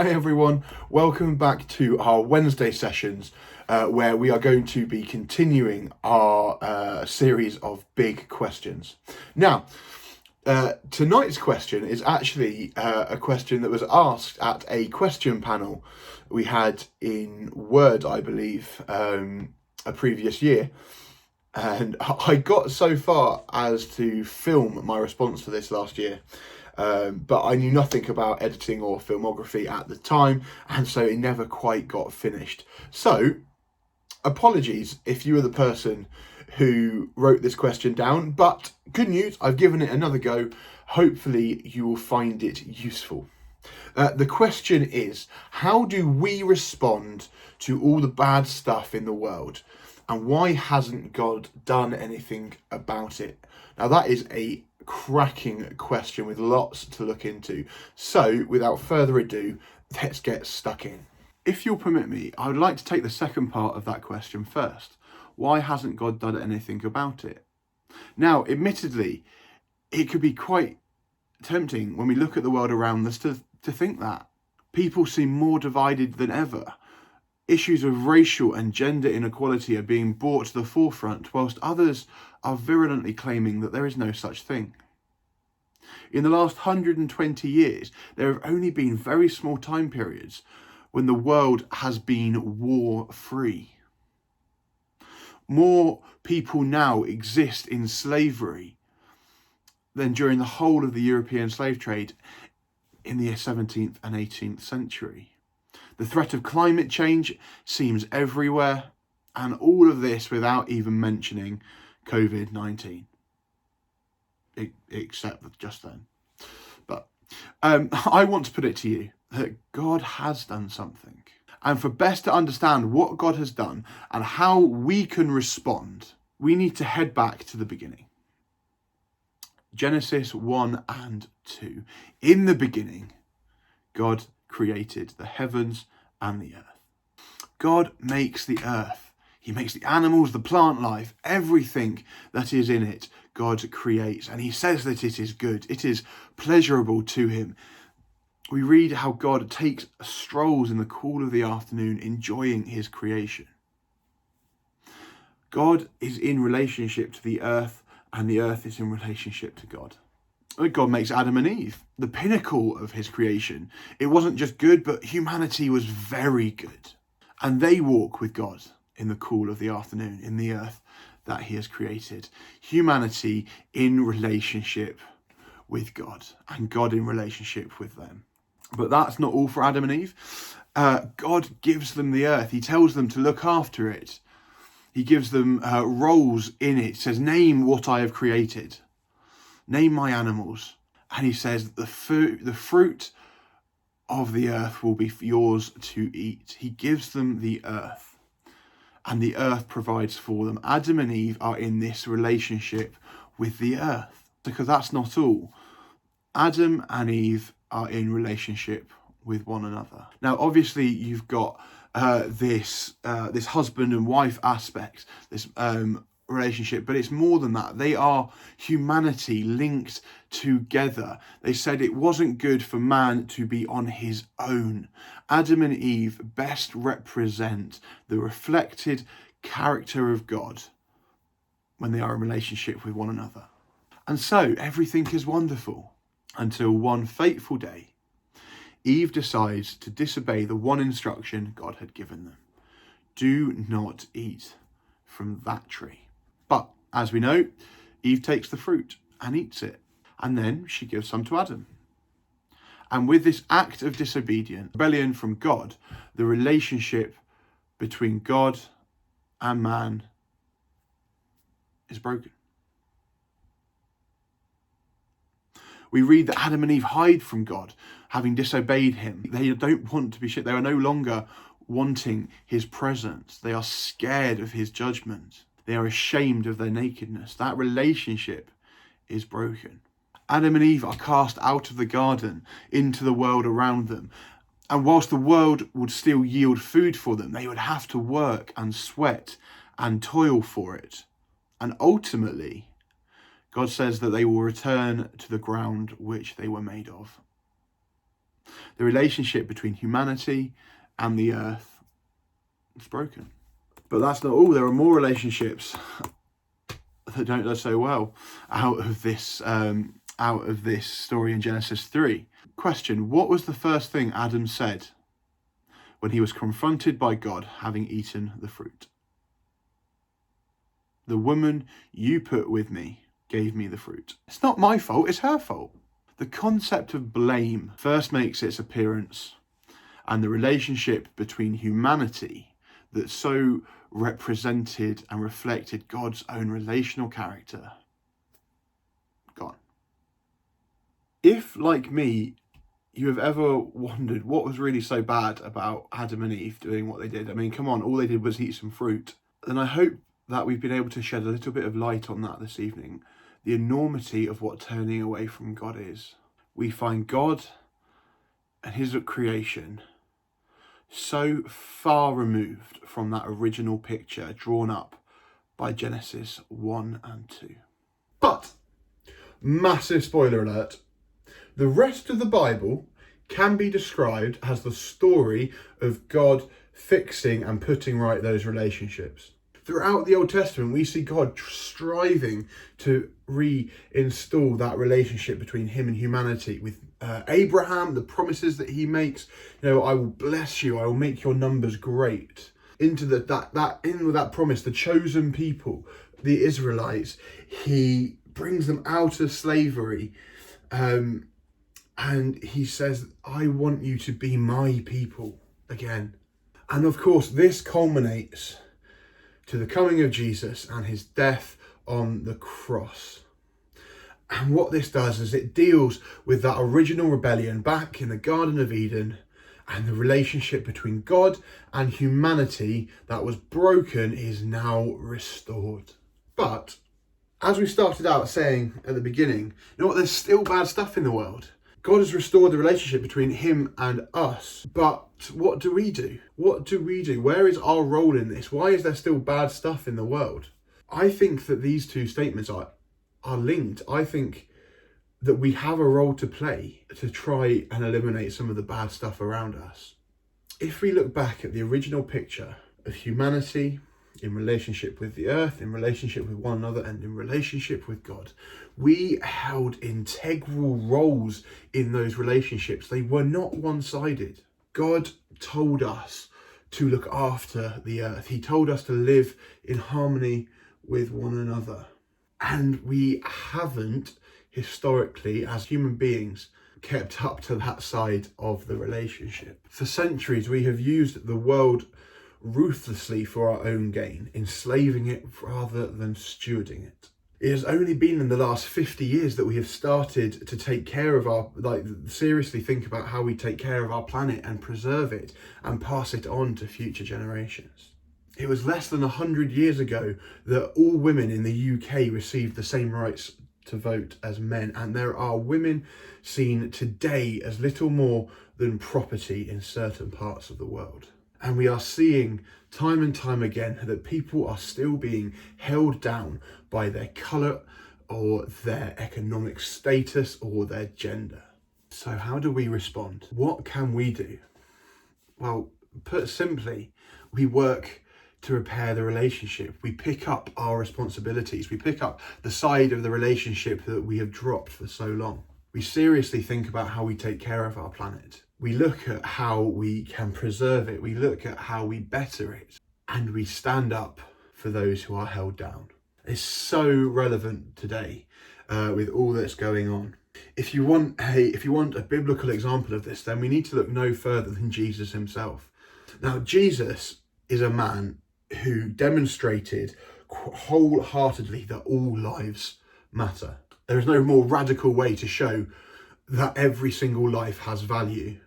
Hi everyone, welcome back to our Wednesday sessions where we are going to be continuing our series of big questions. Now, tonight's question is actually a question that was asked at a question panel we had in Word, I believe, a previous year. And I got so far as to film my response to this last year. But I knew nothing about editing or filmography at the time, and so it never quite got finished. So, apologies if you were the person who wrote this question down, but good news, I've given it another go. Hopefully you will find it useful. The question is, how do we respond to all the bad stuff in the world? And why hasn't God done anything about it? Now that is a cracking question with lots to look into. So without further ado, let's get stuck in. If you'll permit me, I would like to take the second part of that question first. Why hasn't God done anything about it? Now, admittedly, it could be quite tempting when we look at the world around us to think that. People seem more divided than ever. Issues of racial and gender inequality are being brought to the forefront, whilst others are virulently claiming that there is no such thing. In the last 120 years, there have only been very small time periods when the world has been war-free. More people now exist in slavery than during the whole of the European slave trade in the 17th and 18th century. The threat of climate change seems everywhere, and all of this without even mentioning COVID-19. Except just then. But I want to put it to you that God has done something. And for best to understand what God has done and how we can respond, we need to head back to the beginning. Genesis 1 and 2. In the beginning, God created the heavens and the earth. God makes the earth. He makes the animals, the plant life, everything that is in it, God creates. And he says that it is good. It is pleasurable to him. We read how God takes strolls in the cool of the afternoon, enjoying his creation. God is in relationship to the earth, and the earth is in relationship to God. God makes Adam and Eve, the pinnacle of his creation. It wasn't just good, but humanity was very good. And they walk with God in the cool of the afternoon, in the earth that he has created. Humanity in relationship with God, and God in relationship with them. But that's not all for Adam and Eve. God gives them the earth. He tells them to look after it. He gives them roles in it. He says, name what I have created. Name my animals. And he says, the fruit of the earth will be yours to eat. He gives them the earth, and the earth provides for them. Adam and Eve are in this relationship with the earth. Because that's not all. Adam and Eve are in relationship with one another. Now, obviously, you've got this husband and wife aspect, this relationship, but it's more than that. They are humanity linked together. They said it wasn't good for man to be on his own. Adam and Eve best represent the reflected character of God when they are in relationship with one another. And so everything is wonderful until one fateful day, Eve decides to disobey the one instruction God had given them. Do not eat from that tree. But as we know, Eve takes the fruit and eats it, and then she gives some to Adam. And with this act of disobedience, rebellion from God, the relationship between God and man is broken. We read that Adam and Eve hide from God, having disobeyed him. They don't want to be shit. They are no longer wanting his presence. They are scared of his judgment. They are ashamed of their nakedness. That relationship is broken. Adam and Eve are cast out of the garden into the world around them. And whilst the world would still yield food for them, they would have to work and sweat and toil for it. And ultimately, God says that they will return to the ground which they were made of. The relationship between humanity and the earth is broken. But that's not all. There are more relationships that don't go so well out of this story in Genesis 3. Question: what was the first thing Adam said when he was confronted by God having eaten the fruit? The woman you put with me gave me the fruit. It's not my fault, it's her fault. The concept of blame first makes its appearance, and the relationship between humanity that so represented and reflected God's own relational character, gone. If, like me, you have ever wondered what was really so bad about Adam and Eve doing what they did, I mean, come on, all they did was eat some fruit, then I hope that we've been able to shed a little bit of light on that this evening. The enormity of what turning away from God is. We find God and his creation so far removed from that original picture drawn up by Genesis 1 and 2. But, massive spoiler alert, the rest of the Bible can be described as the story of God fixing and putting right those relationships. Throughout the Old Testament, we see God striving to reinstall that relationship between him and humanity. With Abraham, the promises that he makes, I will bless you, I will make your numbers great. Into that promise, the chosen people, the Israelites, he brings them out of slavery, and he says, I want you to be my people again. And of course, this culminates to the coming of Jesus and his death on the cross. And what this does is it deals with that original rebellion back in the Garden of Eden and the relationship between God and humanity that was broken is now restored. But as we started out saying at the beginning, there's still bad stuff in the world. God has restored the relationship between him and us. But what do we do? What do we do? Where is our role in this? Why is there still bad stuff in the world? I think that these two statements are linked. I think that we have a role to play to try and eliminate some of the bad stuff around us. If we look back at the original picture of humanity in relationship with the earth, in relationship with one another, and in relationship with God, we held integral roles in those relationships. They were not one-sided. God told us to look after the earth. He told us to live in harmony with one another. And we haven't, historically, as human beings, kept up to that side of the relationship. For centuries, we have used the world ruthlessly for our own gain, enslaving it rather than stewarding it. It has only been in the last 50 years that we have started to take care of seriously think about how we take care of our planet and preserve it and pass it on to future generations. It was less than 100 years ago that all women in the UK received the same rights to vote as men, and there are women seen today as little more than property in certain parts of the world. And we are seeing time and time again that people are still being held down by their colour or their economic status or their gender. So how do we respond? What can we do? Well, put simply, we work to repair the relationship. We pick up our responsibilities. We pick up the side of the relationship that we have dropped for so long. We seriously think about how we take care of our planet. We look at how we can preserve it. We look at how we better it. And we stand up for those who are held down. It's so relevant today with all that's going on. If you want a biblical example of this, then we need to look no further than Jesus himself. Now, Jesus is a man who demonstrated wholeheartedly that all lives matter. There is no more radical way to show that every single life has value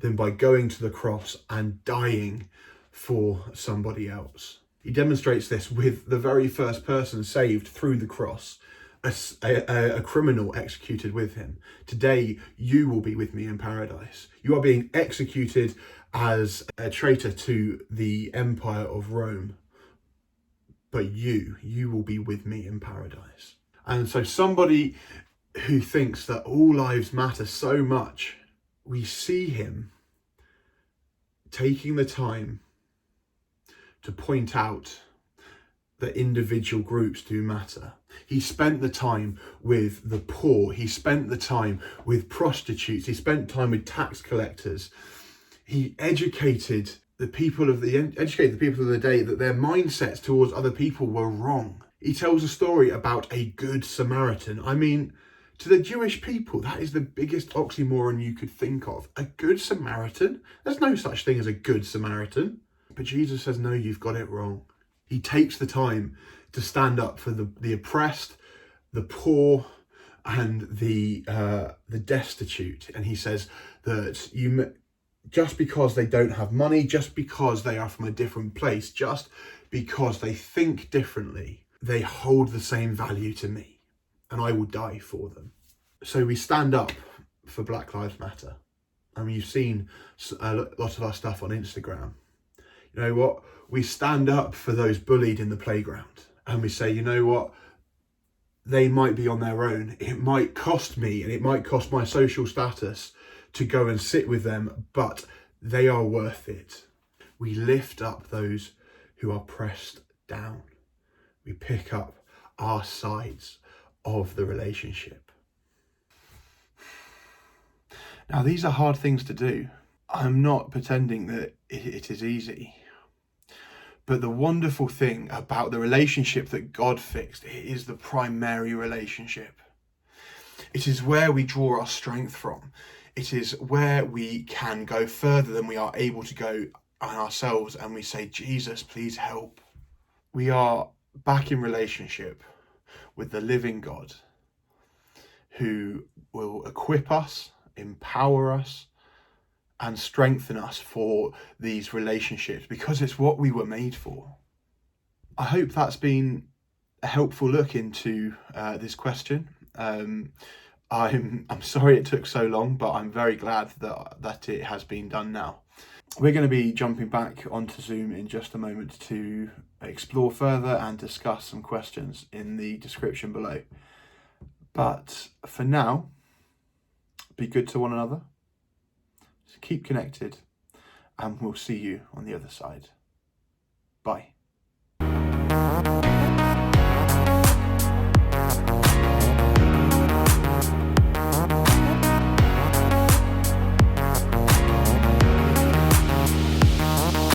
than by going to the cross and dying for somebody else. He demonstrates this with the very first person saved through the cross, a criminal executed with him. Today, you will be with me in paradise. You are being executed as a traitor to the Empire of Rome, but you will be with me in paradise. And so somebody who thinks that all lives matter so much we see him taking the time to point out that individual groups do matter. He spent the time with the poor. He spent the time with prostitutes. He spent time with tax collectors. He educated the people of the day that their mindsets towards other people were wrong. He tells a story about a good Samaritan. I mean, to the Jewish people, that is the biggest oxymoron you could think of. A good Samaritan? There's no such thing as a good Samaritan. But Jesus says, no, you've got it wrong. He takes the time to stand up for the oppressed, the poor, and the destitute. And he says that just because they don't have money, just because they are from a different place, just because they think differently, they hold the same value to me, and I will die for them. So we stand up for Black Lives Matter. I mean, you've seen a lot of our stuff on Instagram. You know what? We stand up for those bullied in the playground, and we say, you know what? They might be on their own. It might cost me, and it might cost my social status to go and sit with them, but they are worth it. We lift up those who are pressed down. We pick up our sides of the relationship. Now, these are hard things to do. I'm not pretending that it is easy. But the wonderful thing about the relationship that God fixed, it is the primary relationship. It is where we draw our strength from. It is where we can go further than we are able to go on ourselves, and we say, Jesus, please help. We are back in relationship with the living God who will equip us, empower us, and strengthen us for these relationships, because it's what we were made for. I hope that's been a helpful look into this question. I'm sorry it took so long, but I'm very glad that it has been done now. We're going to be jumping back onto Zoom in just a moment to explore further and discuss some questions in the description below. But for now, be good to one another. Keep connected, and we'll see you on the other side. Bye.